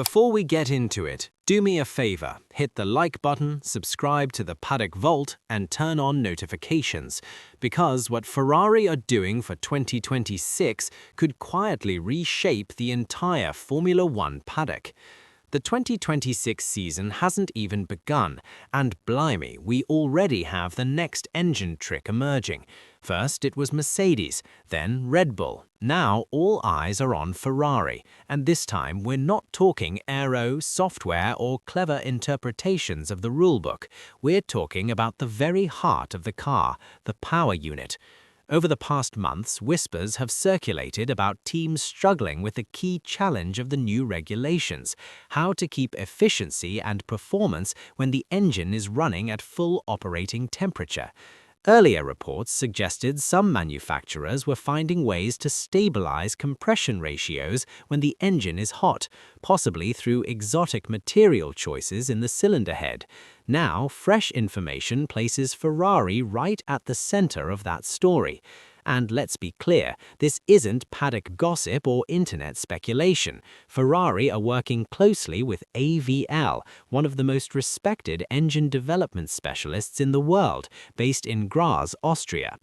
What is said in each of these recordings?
Before we get into it, do me a favor, hit the like button, subscribe to the Paddock Vault, and turn on notifications, because what Ferrari are doing for 2026 could quietly reshape the entire Formula One paddock. The 2026 season hasn't even begun, and blimey, we already have the next engine trick emerging. First it was Mercedes, then Red Bull. Now all eyes are on Ferrari, and this time we're not talking aero, software, or clever interpretations of the rulebook. We're talking about the very heart of the car, the power unit. Over the past months, whispers have circulated about teams struggling with the key challenge of the new regulations: how to keep efficiency and performance when the engine is running at full operating temperature. Earlier reports suggested some manufacturers were finding ways to stabilize compression ratios when the engine is hot, possibly through exotic material choices in the cylinder head. Now, fresh information places Ferrari right at the center of that story. And let's be clear, this isn't paddock gossip or internet speculation. Ferrari are working closely with AVL, one of the most respected engine development specialists in the world, based in Graz, Austria.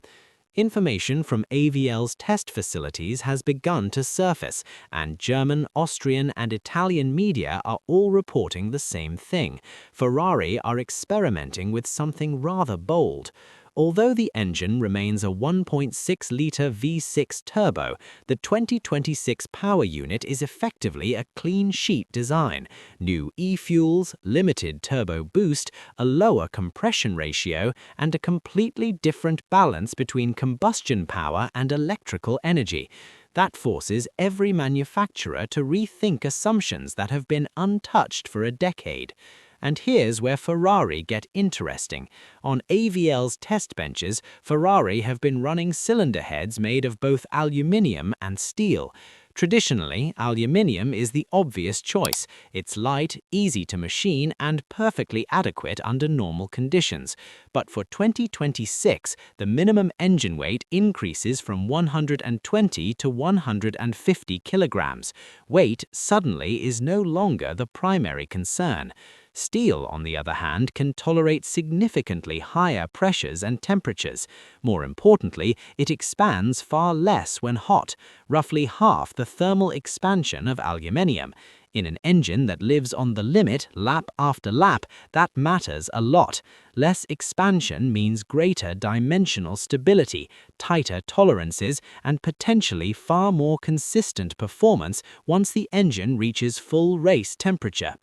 Information from AVL's test facilities has begun to surface, and German, Austrian, and Italian media are all reporting the same thing. Ferrari are experimenting with something rather bold. Although the engine remains a 1.6-liter V6 turbo, the 2026 power unit is effectively a clean-sheet design: new e-fuels, limited turbo boost, a lower compression ratio, and a completely different balance between combustion power and electrical energy. That forces every manufacturer to rethink assumptions that have been untouched for a decade. And here's where Ferrari get interesting. On AVL's test benches, Ferrari have been running cylinder heads made of both aluminium and steel. Traditionally, aluminium is the obvious choice. It's light, easy to machine, and perfectly adequate under normal conditions. But for 2026, the minimum engine weight increases from 120 to 150 kilograms. Weight suddenly is no longer the primary concern. Steel, on the other hand, can tolerate significantly higher pressures and temperatures. More importantly, it expands far less when hot, roughly half the thermal expansion of aluminium. In an engine that lives on the limit lap after lap, that matters a lot. Less expansion means greater dimensional stability, tighter tolerances, and potentially far more consistent performance once the engine reaches full race temperature.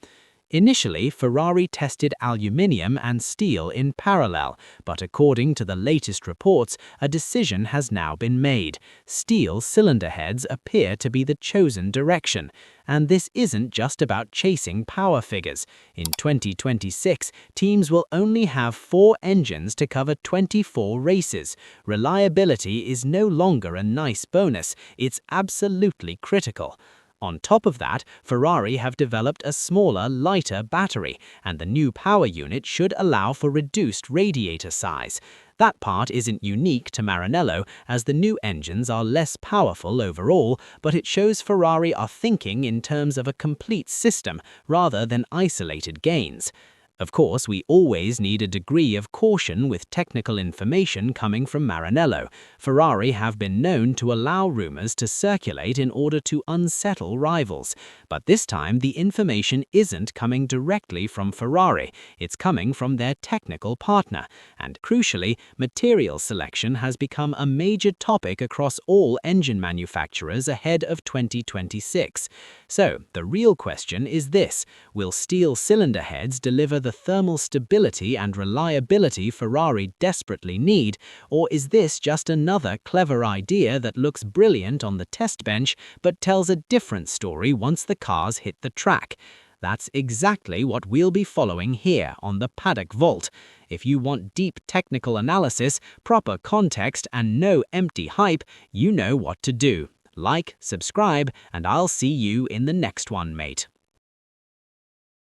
Initially, Ferrari tested aluminium and steel in parallel, but according to the latest reports, a decision has now been made. Steel cylinder heads appear to be the chosen direction. And this isn't just about chasing power figures. In 2026, teams will only have 4 engines to cover 24 races. Reliability is no longer a nice bonus, it's absolutely critical. On top of that, Ferrari have developed a smaller, lighter battery, and the new power unit should allow for reduced radiator size. That part isn't unique to Maranello, as the new engines are less powerful overall, but it shows Ferrari are thinking in terms of a complete system rather than isolated gains. Of course, we always need a degree of caution with technical information coming from Maranello. Ferrari have been known to allow rumors to circulate in order to unsettle rivals. But this time, the information isn't coming directly from Ferrari. It's coming from their technical partner. And crucially, material selection has become a major topic across all engine manufacturers ahead of 2026. So, the real question is this: will steel cylinder heads deliver the thermal stability and reliability Ferrari desperately need, or is this just another clever idea that looks brilliant on the test bench but tells a different story once the cars hit the track? That's exactly what we'll be following here on the Paddock Vault. If you want deep technical analysis, proper context, and no empty hype, you know what to do. Like, subscribe, and I'll see you in the next one, mate.